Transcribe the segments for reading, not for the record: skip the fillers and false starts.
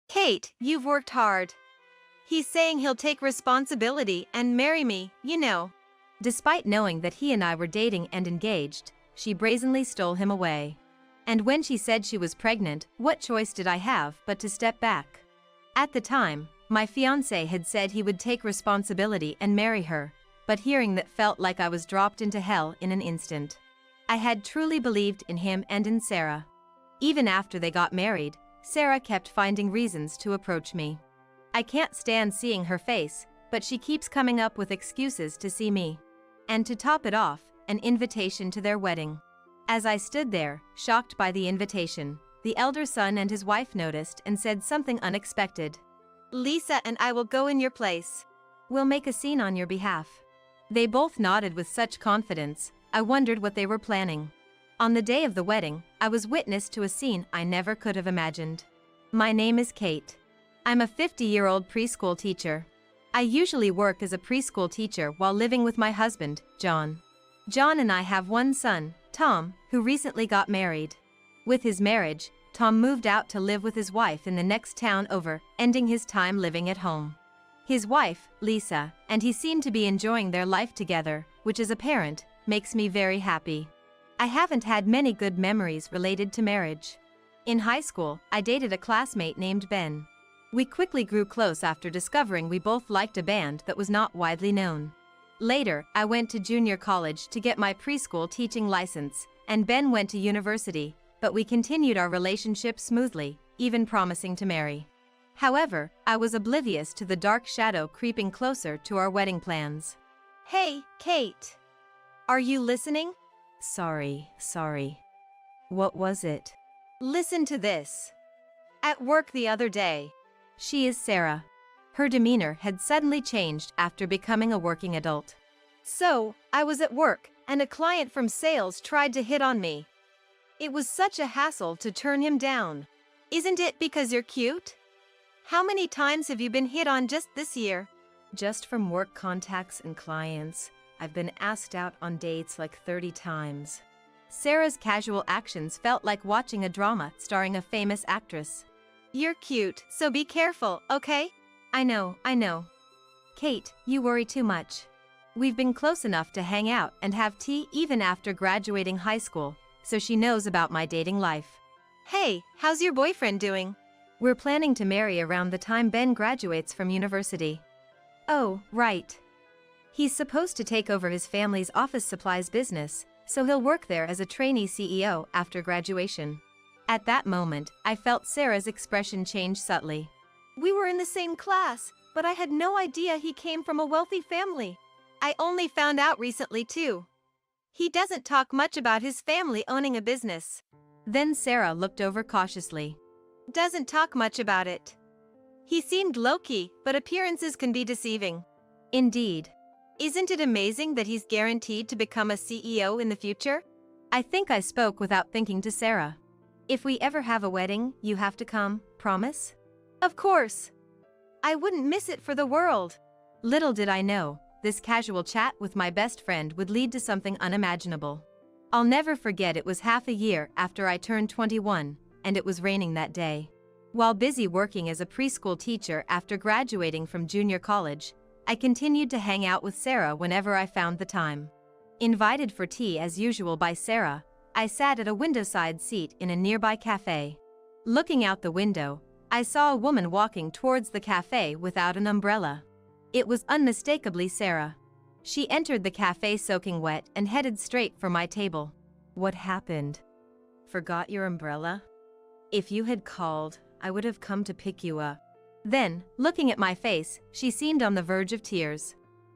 Kate, you've worked hard. He's saying he'll take responsibility and marry me, you know. Despite knowing that he and I were dating and engaged, she brazenly stole him away. And when she said she was pregnant, what choice did I have but to step back? At the time, my fiancé had said he would take responsibility and marry her, but hearing that felt like I was dropped into hell in an instant. I had truly believed in him and in Sarah. Even after they got married, Sarah kept finding reasons to approach me. I can't stand seeing her face, but she keeps coming up with excuses to see me. And to top it off, an invitation to their wedding. As I stood there, shocked by the invitation, the elder son and his wife noticed and said something unexpected. Lisa and I will go in your place. We'll make a scene on your behalf. They both nodded with such confidence, I wondered what they were planning. On the day of the wedding, I was witness to a scene I never could have imagined. My name is Kate. I'm a 50-year-old preschool teacher. I usually work as a preschool teacher while living with my husband, John. John and I have one son, Tom, who recently got married. With his marriage, Tom moved out to live with his wife in the next town over, ending his time living at home. His wife, Lisa, and he seem to be enjoying their life together, which as a parent, makes me very happy. I haven't had many good memories related to marriage. In high school, I dated a classmate named Ben. We quickly grew close after discovering we both liked a band that was not widely known. Later, I went to junior college to get my preschool teaching license, and Ben went to university, but we continued our relationship smoothly, even promising to marry. However, I was oblivious to the dark shadow creeping closer to our wedding plans. Hey, Kate. Are you listening? Sorry. What was it? Listen to this. At work the other day. She is Sarah. Her demeanor had suddenly changed after becoming a working adult. So, I was at work, and a client from sales tried to hit on me. It was such a hassle to turn him down. Isn't it because you're cute? How many times have you been hit on just this year? Just from work contacts and clients, I've been asked out on dates like 30 times. Sarah's casual actions felt like watching a drama starring a famous actress. You're cute, so be careful, okay? I know. Kate, you worry too much. We've been close enough to hang out and have tea even after graduating high school, so she knows about my dating life. Hey, how's your boyfriend doing? We're planning to marry around the time Ben graduates from university. Oh, right. He's supposed to take over his family's office supplies business, so he'll work there as a trainee CEO after graduation. At that moment, I felt Sarah's expression change subtly. We were in the same class, but I had no idea he came from a wealthy family. I only found out recently too. He doesn't talk much about his family owning a business. Then Sarah looked over cautiously. Doesn't talk much about it. He seemed low-key, but appearances can be deceiving. Indeed. Isn't it amazing that he's guaranteed to become a CEO in the future? I think I spoke without thinking to Sarah. If we ever have a wedding, you have to come, promise? Of course. I wouldn't miss it for the world. Little did I know, this casual chat with my best friend would lead to something unimaginable. I'll never forget it was half a year after I turned 21, and it was raining that day. While busy working as a preschool teacher after graduating from junior college, I continued to hang out with Sarah whenever I found the time. Invited for tea as usual by Sarah, I sat at a windowside seat in a nearby cafe. Looking out the window, I saw a woman walking towards the cafe without an umbrella. It was unmistakably Sarah. She entered the cafe soaking wet and headed straight for my table. What happened? Forgot your umbrella? If you had called, I would have come to pick you up. Then, looking at my face, she seemed on the verge of tears.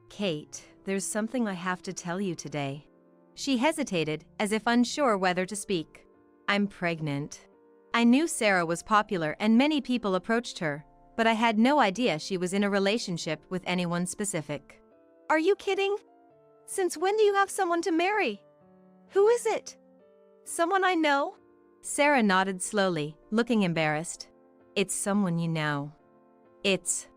Kate, there's something I have to tell you today. She hesitated, as if unsure whether to speak. I'm pregnant. I knew Sarah was popular and many people approached her, but I had no idea she was in a relationship with anyone specific. Are you kidding? Since when do you have someone to marry? Who is it? Someone I know? Sarah nodded slowly, looking embarrassed. It's someone you know. It's...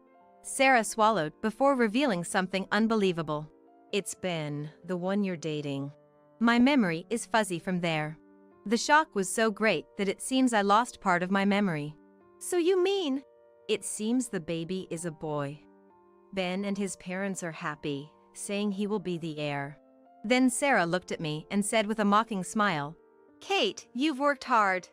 Sarah swallowed before revealing something unbelievable. It's Ben, the one you're dating. My memory is fuzzy from there. The shock was so great that it seems I lost part of my memory. So you mean, It seems the baby is a boy. Ben and his parents are happy, saying he will be the heir. Then Sarah looked at me and said with a mocking smile, Kate, you've worked hard.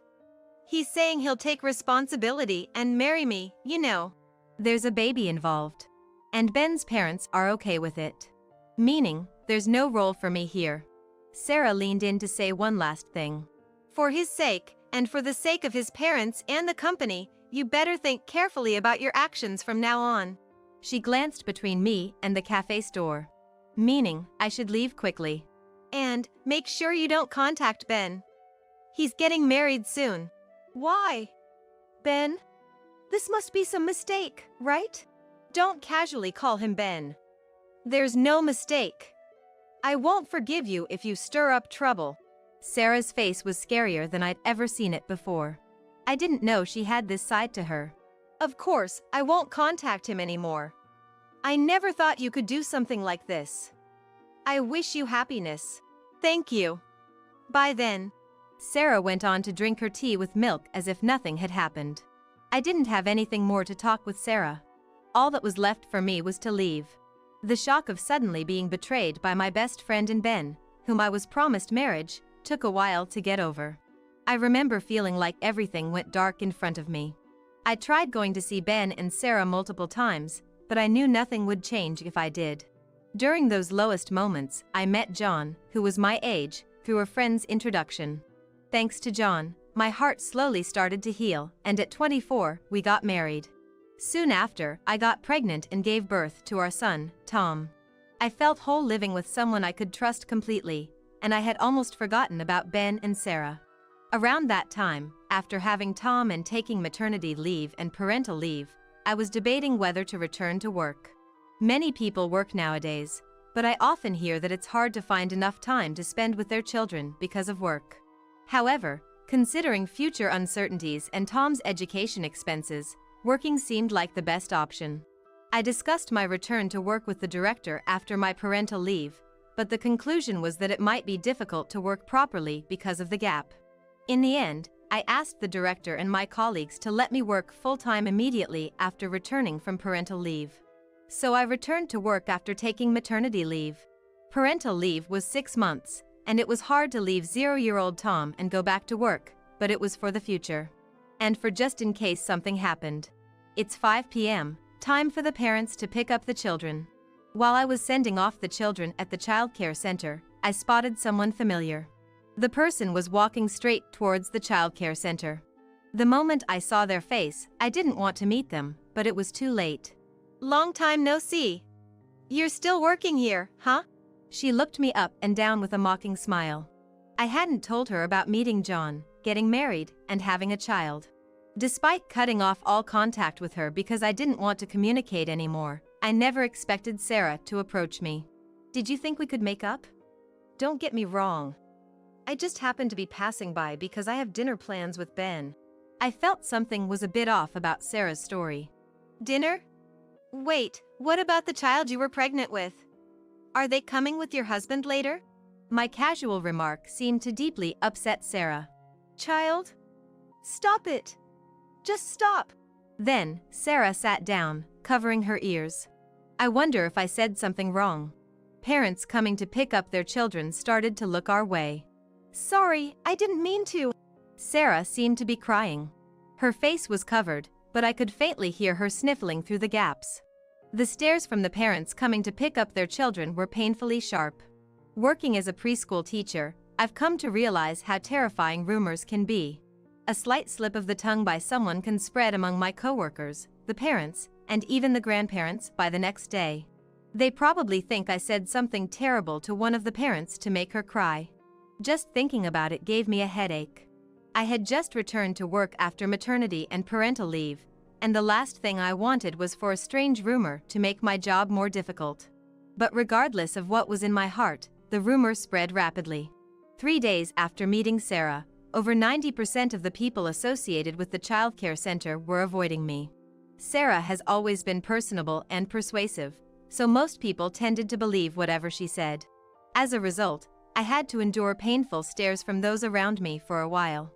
He's saying he'll take responsibility and marry me, you know. There's a baby involved. And Ben's parents are okay with it. Meaning, there's no role for me here. Sarah leaned in to say one last thing. For his sake, and for the sake of his parents and the company, you better think carefully about your actions from now on. She glanced between me and the cafe store. Meaning, I should leave quickly. And make sure you don't contact Ben. He's getting married soon. Why? Ben? This must be some mistake, right? Don't casually call him Ben. There's no mistake. I won't forgive you if you stir up trouble. Sarah's face was scarier than I'd ever seen it before. I didn't know she had this side to her. Of course, I won't contact him anymore. I never thought you could do something like this. I wish you happiness. Thank you. Bye then. Sarah went on to drink her tea with milk as if nothing had happened. I didn't have anything more to talk with Sarah. All that was left for me was to leave. The shock of suddenly being betrayed by my best friend and Ben, whom I was promised marriage, took a while to get over. I remember feeling like everything went dark in front of me. I tried going to see Ben and Sarah multiple times, but I knew nothing would change if I did. During those lowest moments, I met John, who was my age, through a friend's introduction. Thanks to John, my heart slowly started to heal, and at 24, we got married. Soon after, I got pregnant and gave birth to our son, Tom. I felt whole living with someone I could trust completely, and I had almost forgotten about Ben and Sarah. Around that time, after having Tom and taking maternity leave and parental leave, I was debating whether to return to work. Many people work nowadays, but I often hear that it's hard to find enough time to spend with their children because of work. However, considering future uncertainties and Tom's education expenses, working seemed like the best option. I discussed my return to work with the director after my parental leave, but the conclusion was that it might be difficult to work properly because of the gap. In the end, I asked the director and my colleagues to let me work full-time immediately after returning from parental leave. So I returned to work after taking maternity leave. Parental leave was 6 months, and it was hard to leave 0-year-old Tom and go back to work, but it was for the future. And for just in case something happened. It's 5 p.m., time for the parents to pick up the children. While I was sending off the children at the childcare center, I spotted someone familiar. The person was walking straight towards the childcare center. The moment I saw their face, I didn't want to meet them, but it was too late. Long time no see. You're still working here, huh? She looked me up and down with a mocking smile. I hadn't told her about meeting John, getting married, and having a child. Despite cutting off all contact with her because I didn't want to communicate anymore, I never expected Sarah to approach me. Did you think we could make up? Don't get me wrong. I just happened to be passing by because I have dinner plans with Ben. I felt something was a bit off about Sarah's story. Dinner? Wait, what about the child you were pregnant with? Are they coming with your husband later? My casual remark seemed to deeply upset Sarah. Child? Stop it. Just stop. Then, Sarah sat down, covering her ears. I wonder if I said something wrong. Parents coming to pick up their children started to look our way. Sorry, I didn't mean to. Sarah seemed to be crying. Her face was covered, but I could faintly hear her sniffling through the gaps. The stares from the parents coming to pick up their children were painfully sharp. Working as a preschool teacher, I've come to realize how terrifying rumors can be. A slight slip of the tongue by someone can spread among my coworkers, the parents, and even the grandparents by the next day. They probably think I said something terrible to one of the parents to make her cry. Just thinking about it gave me a headache. I had just returned to work after maternity and parental leave, and the last thing I wanted was for a strange rumor to make my job more difficult. But regardless of what was in my heart, the rumor spread rapidly. 3 days after meeting Sarah, over 90% of the people associated with the childcare center were avoiding me. Sarah has always been personable and persuasive, so most people tended to believe whatever she said. As a result, I had to endure painful stares from those around me for a while.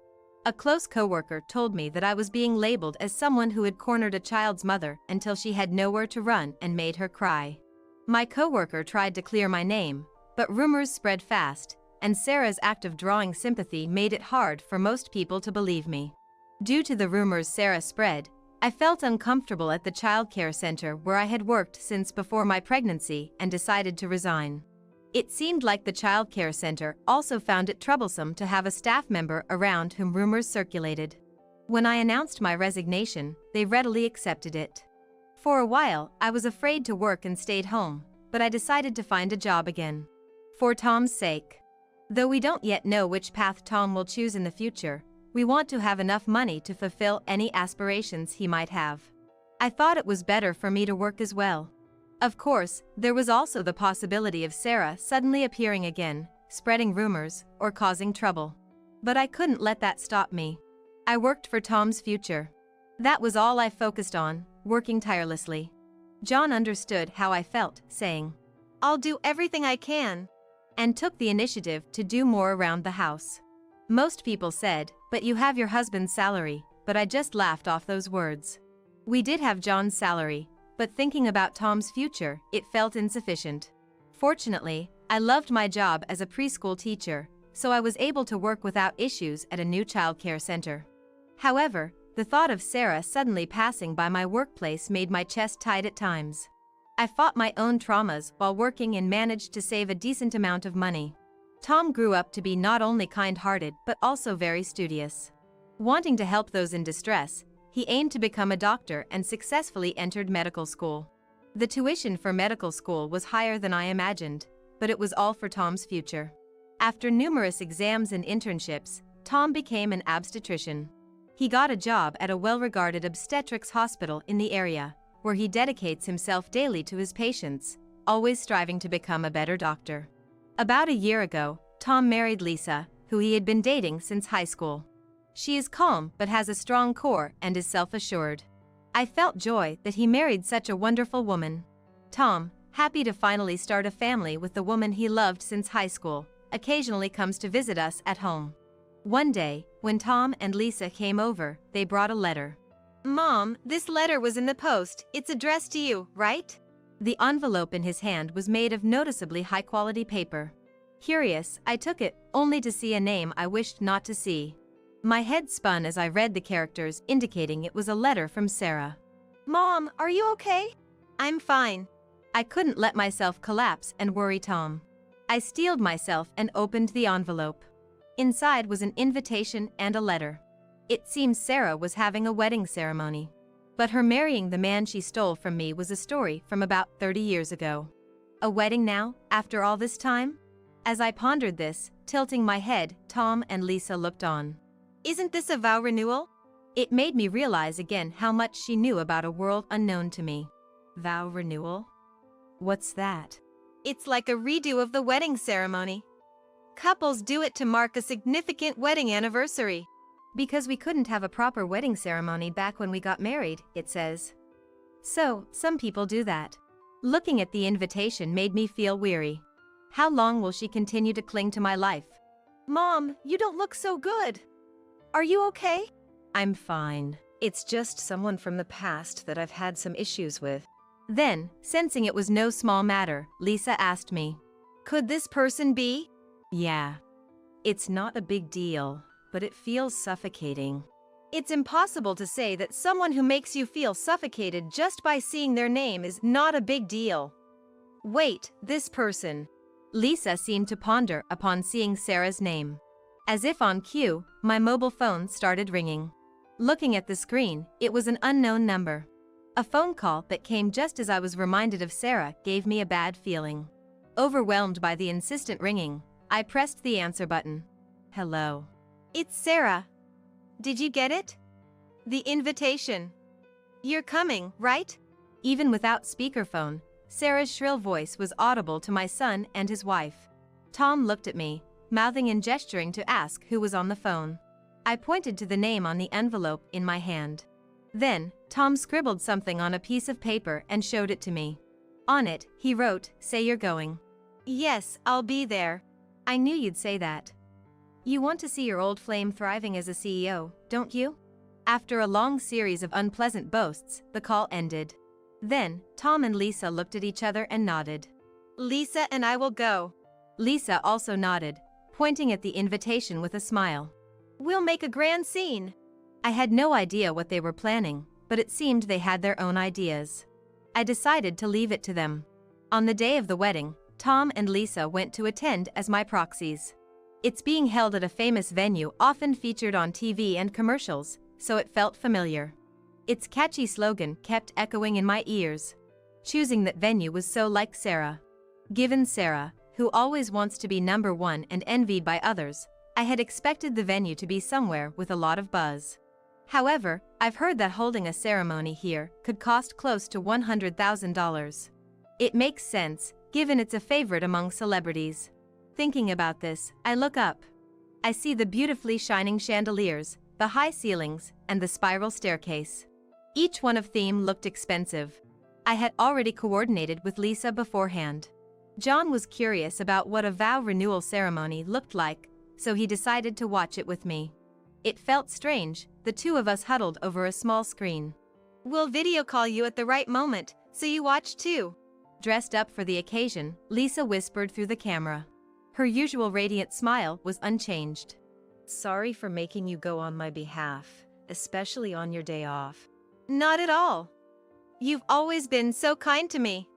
A close coworker told me that I was being labeled as someone who had cornered a child's mother until she had nowhere to run and made her cry. My coworker tried to clear my name, but rumors spread fast, and Sarah's act of drawing sympathy made it hard for most people to believe me. Due to the rumors Sarah spread, I felt uncomfortable at the childcare center where I had worked since before my pregnancy and decided to resign. It seemed like the childcare center also found it troublesome to have a staff member around whom rumors circulated. When I announced my resignation, they readily accepted it. For a while, I was afraid to work and stayed home, but I decided to find a job again. For Tom's sake. Though we don't yet know which path Tom will choose in the future, we want to have enough money to fulfill any aspirations he might have. I thought it was better for me to work as well. Of course, there was also the possibility of Sarah suddenly appearing again, spreading rumors, or causing trouble. But I couldn't let that stop me. I worked for Tom's future. That was all I focused on, working tirelessly. John understood how I felt, saying, "I'll do everything I can," and took the initiative to do more around the house. Most people said, "But you have your husband's salary," but I just laughed off those words. We did have John's salary, but thinking about Tom's future, it felt insufficient. Fortunately, I loved my job as a preschool teacher, so I was able to work without issues at a new childcare center. However, the thought of Sarah suddenly passing by my workplace made my chest tight at times. I fought my own traumas while working and managed to save a decent amount of money. Tom grew up to be not only kind-hearted but also very studious. Wanting to help those in distress, he aimed to become a doctor and successfully entered medical school. The tuition for medical school was higher than I imagined, but it was all for Tom's future. After numerous exams and internships, Tom became an obstetrician. He got a job at a well-regarded obstetrics hospital in the area, where he dedicates himself daily to his patients, always striving to become a better doctor. About a year ago, Tom married Lisa, who he had been dating since high school. She is calm but has a strong core and is self-assured. I felt joy that he married such a wonderful woman. Tom, happy to finally start a family with the woman he loved since high school, occasionally comes to visit us at home. One day, when Tom and Lisa came over, they brought a letter. "Mom, this letter was in the post. It's addressed to you, right?" The envelope in his hand was made of noticeably high-quality paper. Curious, I took it, only to see a name I wished not to see. My head spun as I read the characters indicating it was a letter from Sarah. "Mom, are you okay?" "I'm fine." I couldn't let myself collapse and worry Tom. I steeled myself and opened the envelope. Inside was an invitation and a letter. It seems Sarah was having a wedding ceremony. But her marrying the man she stole from me was a story from about 30 years ago. A wedding now, after all this time? As I pondered this, tilting my head, Tom and Lisa looked on. "Isn't this a vow renewal?" It made me realize again how much she knew about a world unknown to me. Vow renewal? What's that? "It's like a redo of the wedding ceremony. Couples do it to mark a significant wedding anniversary." Because we couldn't have a proper wedding ceremony back when we got married, it says. So, some people do that. Looking at the invitation made me feel weary. How long will she continue to cling to my life? "Mom, you don't look so good. Are you okay?" I'm fine. It's just someone from the past that I've had some issues with. Then, sensing it was no small matter, Lisa asked me. "Could this person be?" Yeah. It's not a big deal, but it feels suffocating. It's impossible to say that someone who makes you feel suffocated just by seeing their name is not a big deal. Wait, this person. Lisa seemed to ponder upon seeing Sarah's name. As if on cue, my mobile phone started ringing. Looking at the screen, it was an unknown number. A phone call that came just as I was reminded of Sarah gave me a bad feeling. Overwhelmed by the insistent ringing, I pressed the answer button. Hello. It's Sarah. Did you get it? The invitation. You're coming, right? Even without speakerphone, Sarah's shrill voice was audible to my son and his wife. Tom looked at me, mouthing and gesturing to ask who was on the phone. I pointed to the name on the envelope in my hand. Then, Tom scribbled something on a piece of paper and showed it to me. On it, he wrote, "Say you're going." Yes, I'll be there. I knew you'd say that. You want to see your old flame thriving as a CEO, don't you? After a long series of unpleasant boasts, the call ended. Then, Tom and Lisa looked at each other and nodded. Lisa and I will go. Lisa also nodded, pointing at the invitation with a smile. We'll make a grand scene. I had no idea what they were planning, but it seemed they had their own ideas. I decided to leave it to them. On the day of the wedding, Tom and Lisa went to attend as my proxies. It's being held at a famous venue often featured on TV and commercials, so it felt familiar. Its catchy slogan kept echoing in my ears. Choosing that venue was so like Sarah. Given Sarah, who always wants to be number one and envied by others, I had expected the venue to be somewhere with a lot of buzz. However, I've heard that holding a ceremony here could cost close to $100,000. It makes sense, given it's a favorite among celebrities. Thinking about this, I look up. I see the beautifully shining chandeliers, the high ceilings, and the spiral staircase. Each one of theme looked expensive. I had already coordinated with Lisa beforehand. John was curious about what a vow renewal ceremony looked like, so he decided to watch it with me. It felt strange, the two of us huddled over a small screen. We'll video call you at the right moment, so you watch too. Dressed up for the occasion, Lisa whispered through the camera. Her usual radiant smile was unchanged. Sorry for making you go on my behalf, especially on your day off. Not at all. You've always been so kind to me.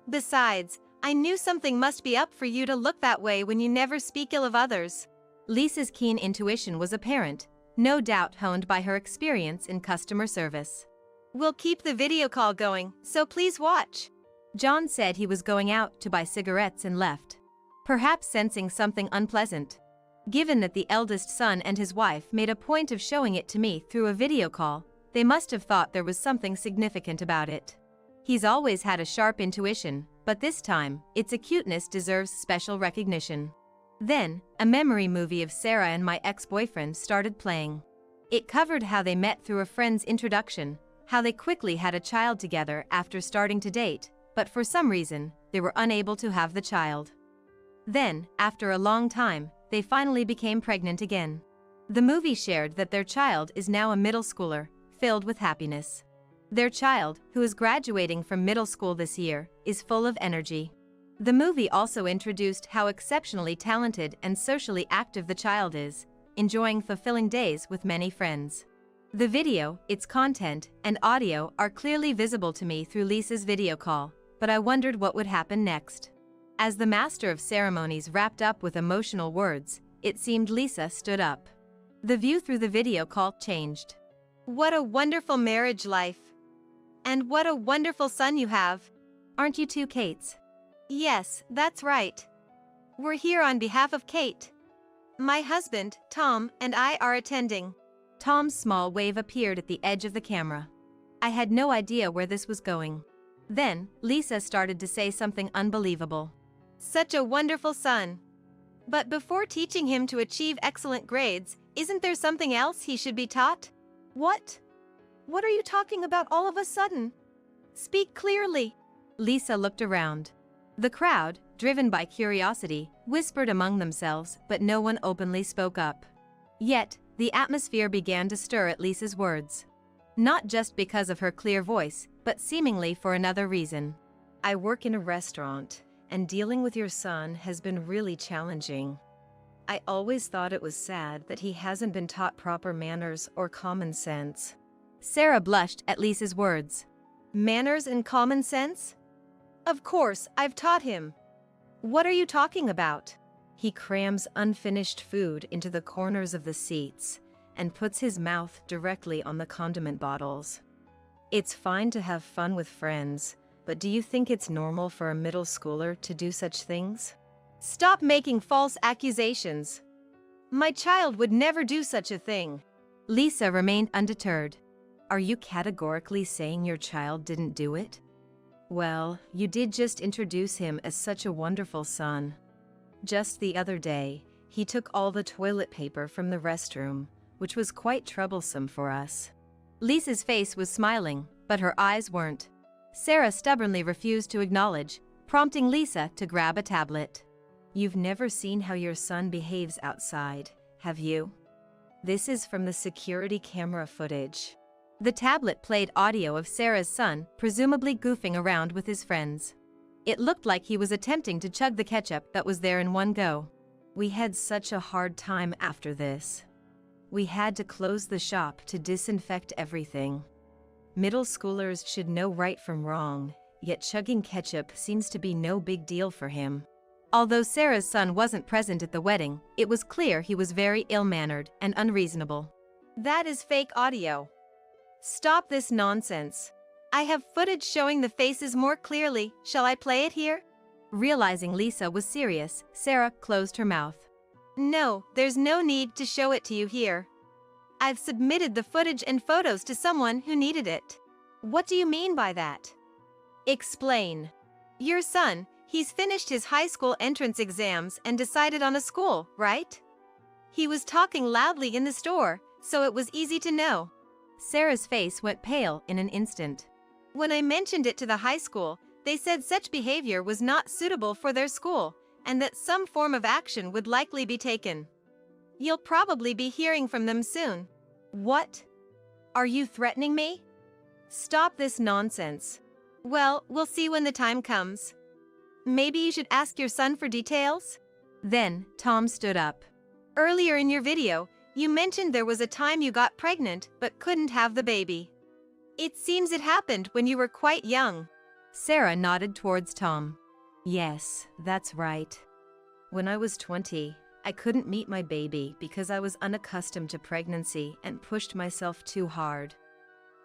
Besides, I knew something must be up for you to look that way when you never speak ill of others. Lisa's keen intuition was apparent, no doubt honed by her experience in customer service. We'll keep the video call going, so please watch. John said he was going out to buy cigarettes and left. Perhaps sensing something unpleasant. Given that the eldest son and his wife made a point of showing it to me through a video call, they must have thought there was something significant about it. He's always had a sharp intuition, but this time, its acuteness deserves special recognition. Then, a memory movie of Sarah and my ex-boyfriend started playing. It covered how they met through a friend's introduction, how they quickly had a child together after starting to date, but for some reason, they were unable to have the child. Then, after a long time, they finally became pregnant again. The movie shared that their child is now a middle schooler, filled with happiness. Their child, who is graduating from middle school this year, is full of energy. The movie also introduced how exceptionally talented and socially active the child is, enjoying fulfilling days with many friends. The video, its content, and audio are clearly visible to me through Lisa's video call, but I wondered what would happen next. As the master of ceremonies wrapped up with emotional words, it seemed Lisa stood up. The view through the video call changed. What a wonderful marriage life. And what a wonderful son you have. Aren't you two Kates? Yes, that's right. We're here on behalf of Kate. My husband, Tom, and I are attending. Tom's small wave appeared at the edge of the camera. I had no idea where this was going. Then, Lisa started to say something unbelievable. Such a wonderful son. But before teaching him to achieve excellent grades, isn't there something else he should be taught? What? What are you talking about all of a sudden? Speak clearly. Lisa looked around. The crowd, driven by curiosity, whispered among themselves, but no one openly spoke up. Yet, the atmosphere began to stir at Lisa's words. Not just because of her clear voice, but seemingly for another reason. I work in a restaurant, and dealing with your son has been really challenging. I always thought it was sad that he hasn't been taught proper manners or common sense. Sarah blushed at Lisa's words. Manners and common sense? Of course, I've taught him. What are you talking about? He crams unfinished food into the corners of the seats and puts his mouth directly on the condiment bottles. It's fine to have fun with friends, but do you think it's normal for a middle schooler to do such things? Stop making false accusations. My child would never do such a thing. Lisa remained undeterred. Are you categorically saying your child didn't do it? Well, you did just introduce him as such a wonderful son. Just the other day, he took all the toilet paper from the restroom, which was quite troublesome for us. Lisa's face was smiling, but her eyes weren't. Sarah stubbornly refused to acknowledge, prompting Lisa to grab a tablet. You've never seen how your son behaves outside, Have you? This is from the security camera footage. The tablet played audio of Sarah's son, presumably goofing around with his friends. It looked like he was attempting to chug the ketchup that was there in one go. We had such a hard time after this. We had to close the shop to disinfect everything. Middle schoolers should know right from wrong, yet chugging ketchup seems to be no big deal for him. Although Sarah's son wasn't present at the wedding, it was clear he was very ill-mannered and unreasonable. That is fake audio. Stop this nonsense. I have footage showing the faces more clearly. Shall I play it here? Realizing Lisa was serious, Sarah closed her mouth. No, there's no need to show it to you here. I've submitted the footage and photos to someone who needed it. What do you mean by that? Explain. Your son, he's finished his high school entrance exams and decided on a school, right? He was talking loudly in the store, so it was easy to know. Sarah's face went pale in an instant. When I mentioned it to the high school, they said such behavior was not suitable for their school, and that some form of action would likely be taken. You'll probably be hearing from them soon. What? Are you threatening me? Stop this nonsense. Well, we'll see when the time comes. Maybe you should ask your son for details? Then, Tom stood up. Earlier in your video, you mentioned there was a time you got pregnant but couldn't have the baby. It seems it happened when you were quite young. Sarah nodded towards Tom. Yes, that's right. When I was 20, I couldn't meet my baby because I was unaccustomed to pregnancy and pushed myself too hard.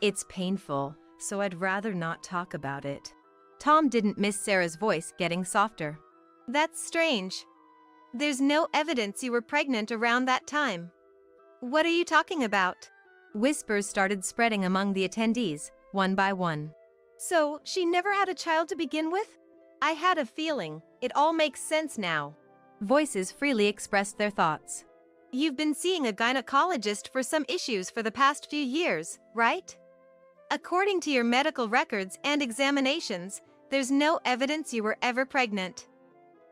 It's painful, so I'd rather not talk about it. Tom didn't miss Sarah's voice getting softer. That's strange. There's no evidence you were pregnant around that time. What are you talking about? Whispers started spreading among the attendees, one by one. So, she never had a child to begin with? I had a feeling. It all makes sense now. Voices freely expressed their thoughts. You've been seeing a gynecologist for some issues for the past few years, right? According to your medical records and examinations, there's no evidence you were ever pregnant.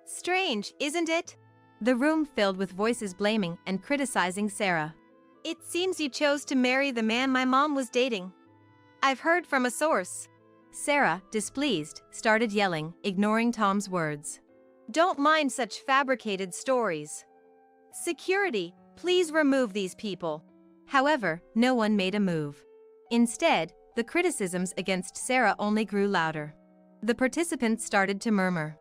Strange, isn't it? The room filled with voices blaming and criticizing Sarah. It seems you chose to marry the man my mom was dating. I've heard from a source. Sarah, displeased, started yelling, ignoring Tom's words. Don't mind such fabricated stories. Security, please remove these people. However, no one made a move. Instead, the criticisms against Sarah only grew louder. The participants started to murmur.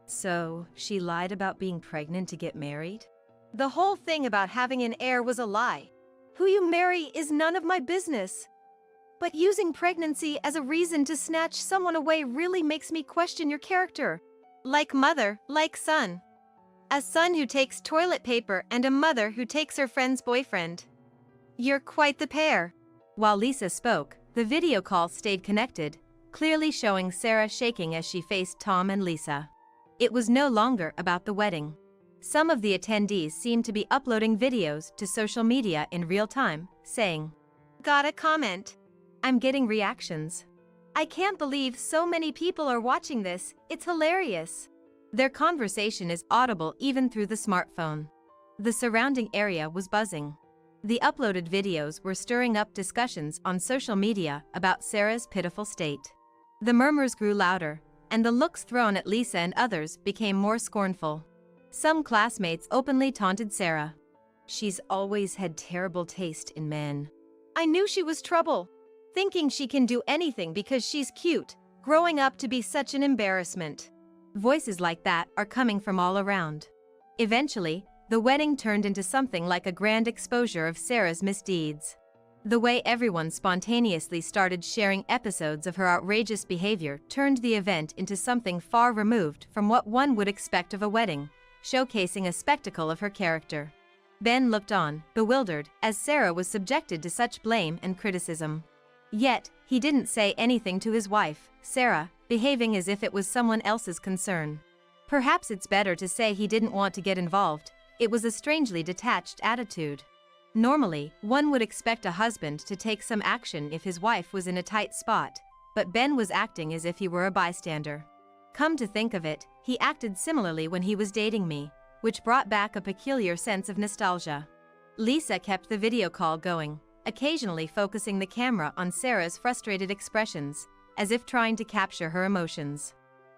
So, she lied about being pregnant to get married? The whole thing about having an heir was a lie. Who you marry is none of my business. But using pregnancy as a reason to snatch someone away really makes me question your character. Like mother, like son. A son who takes toilet paper and a mother who takes her friend's boyfriend. You're quite the pair. While Lisa spoke, the video call stayed connected, clearly showing Sarah shaking as she faced Tom and Lisa. It was no longer about the wedding. Some of the attendees seemed to be uploading videos to social media in real time, saying, Got a comment. I'm getting reactions. I can't believe so many people are watching this, it's hilarious. Their conversation is audible even through the smartphone. The surrounding area was buzzing. The uploaded videos were stirring up discussions on social media about Sarah's pitiful state. The murmurs grew louder, and the looks thrown at Lisa and others became more scornful. Some classmates openly taunted Sarah. She's always had terrible taste in men. I knew she was trouble. Thinking she can do anything because she's cute, growing up to be such an embarrassment. Voices like that are coming from all around. Eventually, the wedding turned into something like a grand exposure of Sarah's misdeeds. The way everyone spontaneously started sharing episodes of her outrageous behavior turned the event into something far removed from what one would expect of a wedding, showcasing a spectacle of her character. Ben looked on, bewildered, as Sarah was subjected to such blame and criticism. Yet, he didn't say anything to his wife, Sarah, behaving as if it was someone else's concern. Perhaps it's better to say he didn't want to get involved. It was a strangely detached attitude. Normally, one would expect a husband to take some action if his wife was in a tight spot, but Ben was acting as if he were a bystander. Come to think of it, he acted similarly when he was dating me, which brought back a peculiar sense of nostalgia. Lisa kept the video call going, occasionally focusing the camera on Sarah's frustrated expressions, as if trying to capture her emotions.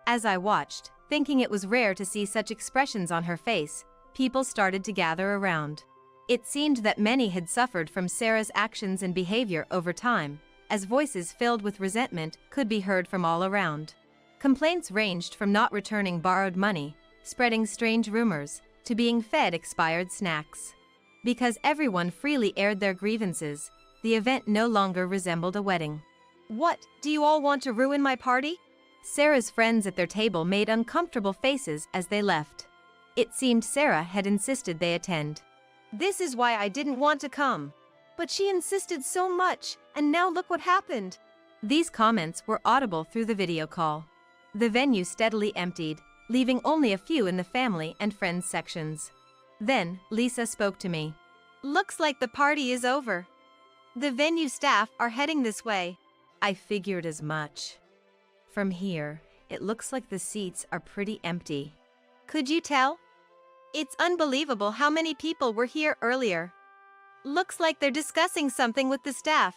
As I watched, thinking it was rare to see such expressions on her face, people started to gather around. It seemed that many had suffered from Sarah's actions and behavior over time, as voices filled with resentment could be heard from all around. Complaints ranged from not returning borrowed money, spreading strange rumors, to being fed expired snacks. Because everyone freely aired their grievances, the event no longer resembled a wedding. What, do you all want to ruin my party? Sarah's friends at their table made uncomfortable faces as they left. It seemed Sarah had insisted they attend. This is why I didn't want to come. But she insisted so much, and now look what happened. These comments were audible through the video call. The venue steadily emptied, leaving only a few in the family and friends sections. Then, Lisa spoke to me. Looks like the party is over. The venue staff are heading this way. I figured as much. From here, it looks like the seats are pretty empty. Could you tell? It's unbelievable how many people were here earlier. Looks like they're discussing something with the staff.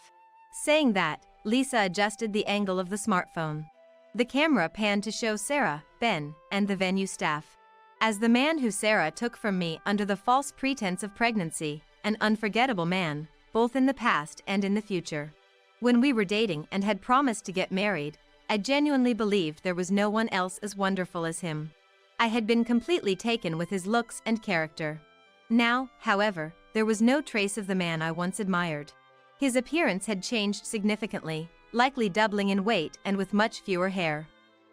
Saying that, Lisa adjusted the angle of the smartphone. The camera panned to show Sarah, Ben, and the venue staff. As the man who Sarah took from me under the false pretense of pregnancy, an unforgettable man, both in the past and in the future. When we were dating and had promised to get married, I genuinely believed there was no one else as wonderful as him. I had been completely taken with his looks and character. Now, however, there was no trace of the man I once admired. His appearance had changed significantly, likely doubling in weight and with much fewer hair.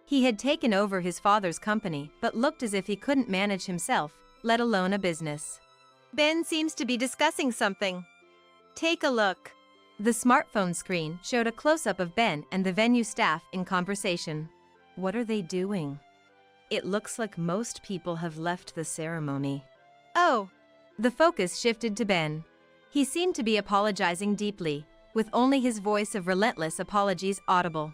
He had taken over his father's company but looked as if he couldn't manage himself, let alone a business. Ben seems to be discussing something. Take a look. The smartphone screen showed a close-up of Ben and the venue staff in conversation. What are they doing? It looks like most people have left the ceremony. Oh. The focus shifted to Ben. He seemed to be apologizing deeply, with only his voice of relentless apologies audible.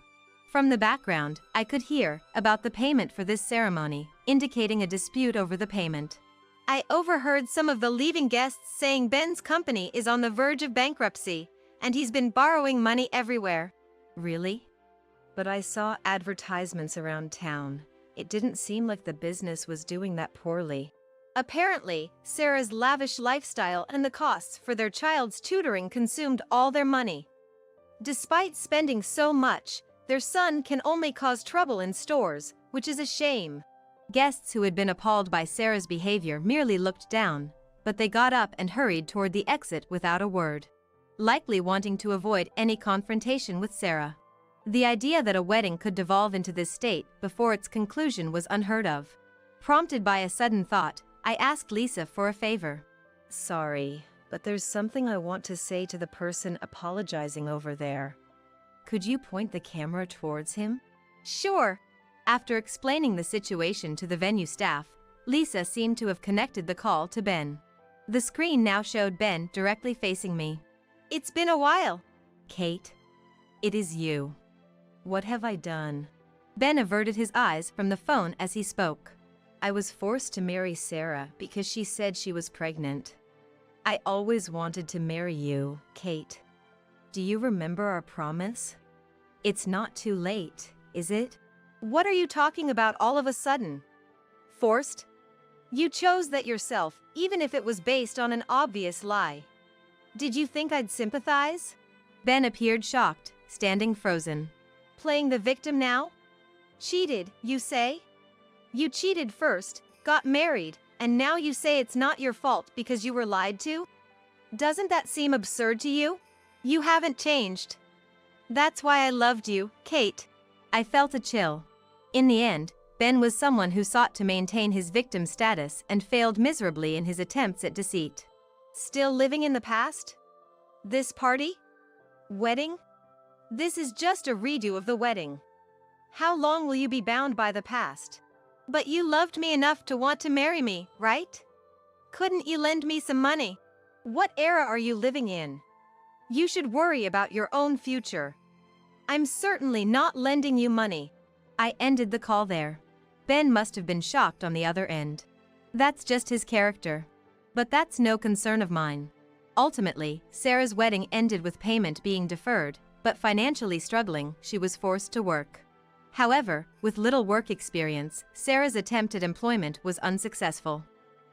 From the background, I could hear about the payment for this ceremony, indicating a dispute over the payment. I overheard some of the leaving guests saying Ben's company is on the verge of bankruptcy, and he's been borrowing money everywhere. Really? But I saw advertisements around town. It didn't seem like the business was doing that poorly. Apparently, Sarah's lavish lifestyle and the costs for their child's tutoring consumed all their money. Despite spending so much, their son can only cause trouble in stores, which is a shame. Guests who had been appalled by Sarah's behavior merely looked down, but they got up and hurried toward the exit without a word, likely wanting to avoid any confrontation with Sarah. The idea that a wedding could devolve into this state before its conclusion was unheard of. Prompted by a sudden thought, I asked Lisa for a favor. Sorry, but there's something I want to say to the person apologizing over there. Could you point the camera towards him? Sure. After explaining the situation to the venue staff, Lisa seemed to have connected the call to Ben. The screen now showed Ben directly facing me. It's been a while. Kate, it is you. What have I done? Ben averted his eyes from the phone as he spoke. I was forced to marry Sarah because she said she was pregnant. I always wanted to marry you, Kate. Do you remember our promise? It's not too late, is it? What are you talking about all of a sudden? Forced? You chose that yourself, even if it was based on an obvious lie. Did you think I'd sympathize? Ben appeared shocked, standing frozen. Playing the victim now? Cheated, you say? You cheated first, got married, and now you say it's not your fault because you were lied to? Doesn't that seem absurd to you? You haven't changed. That's why I loved you, Kate. I felt a chill. In the end, Ben was someone who sought to maintain his victim status and failed miserably in his attempts at deceit. Still living in the past? This party? Wedding? This is just a redo of the wedding. How long will you be bound by the past? But you loved me enough to want to marry me, right? Couldn't you lend me some money? What era are you living in? You should worry about your own future. I'm certainly not lending you money. I ended the call there. Ben must have been shocked on the other end. That's just his character. But that's no concern of mine. Ultimately, Sarah's wedding ended with payment being deferred, but financially struggling, she was forced to work. However, with little work experience, Sarah's attempt at employment was unsuccessful.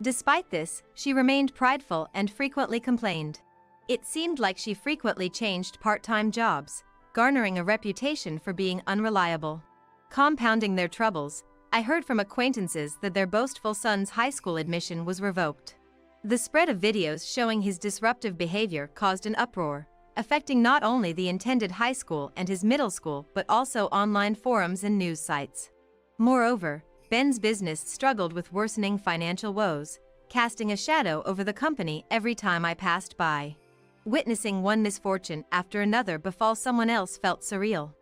Despite this, she remained prideful and frequently complained. It seemed like she frequently changed part-time jobs, garnering a reputation for being unreliable. Compounding their troubles, I heard from acquaintances that their boastful son's high school admission was revoked. The spread of videos showing his disruptive behavior caused an uproar, affecting not only the intended high school and his middle school but also online forums and news sites. Moreover, Ben's business struggled with worsening financial woes, casting a shadow over the company every time I passed by. Witnessing one misfortune after another befall someone else felt surreal.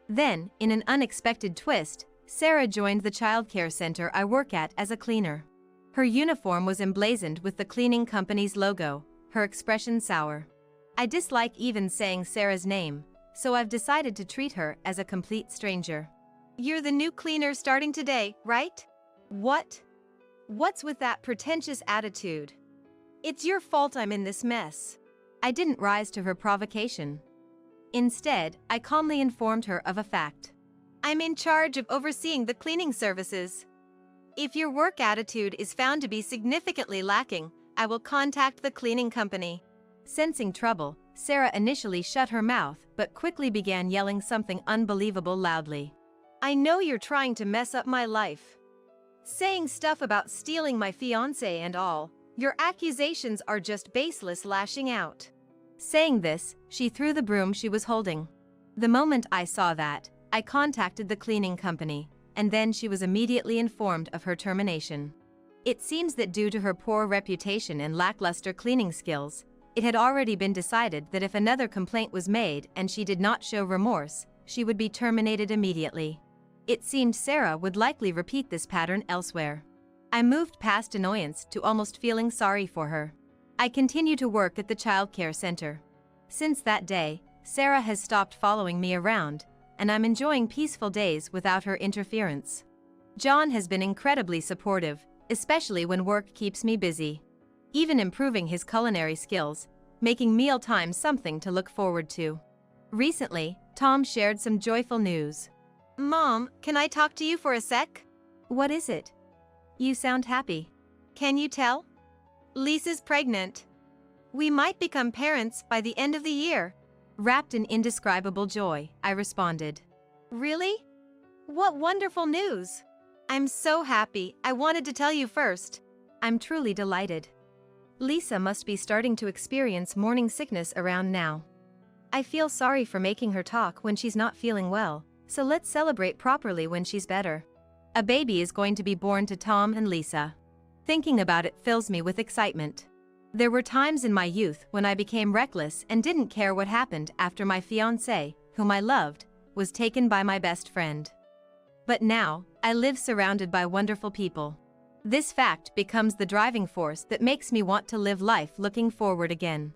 Then, in an unexpected twist, Sarah joined the childcare center I work at as a cleaner. Her uniform was emblazoned with the cleaning company's logo, her expression sour. I dislike even saying Sarah's name, so I've decided to treat her as a complete stranger. You're the new cleaner starting today, right? What? What's with that pretentious attitude? It's your fault I'm in this mess. I didn't rise to her provocation. Instead, I calmly informed her of a fact. I'm in charge of overseeing the cleaning services. If your work attitude is found to be significantly lacking, I will contact the cleaning company. Sensing trouble, Sarah initially shut her mouth but quickly began yelling something unbelievable loudly. I know you're trying to mess up my life. Saying stuff about stealing my fiancé and all. Your accusations are just baseless, lashing out. Saying this, she threw the broom she was holding. The moment I saw that, I contacted the cleaning company, and then she was immediately informed of her termination. It seems that due to her poor reputation and lackluster cleaning skills, it had already been decided that if another complaint was made and she did not show remorse, she would be terminated immediately. It seemed Sarah would likely repeat this pattern elsewhere. I moved past annoyance to almost feeling sorry for her. I continue to work at the childcare center. Since that day, Sarah has stopped following me around, and I'm enjoying peaceful days without her interference. John has been incredibly supportive, especially when work keeps me busy. Even improving his culinary skills, making mealtime something to look forward to. Recently, Tom shared some joyful news. Mom, can I talk to you for a sec? What is it? You sound happy. Can you tell? Lisa's pregnant. We might become parents by the end of the year. Wrapped in indescribable joy, I responded. Really? What wonderful news! I'm so happy, I wanted to tell you first. I'm truly delighted. Lisa must be starting to experience morning sickness around now. I feel sorry for making her talk when she's not feeling well, so let's celebrate properly when she's better. A baby is going to be born to Tom and Lisa. Thinking about it fills me with excitement. There were times in my youth when I became reckless and didn't care what happened after my fiancé, whom I loved, was taken by my best friend. But now, I live surrounded by wonderful people. This fact becomes the driving force that makes me want to live life looking forward again.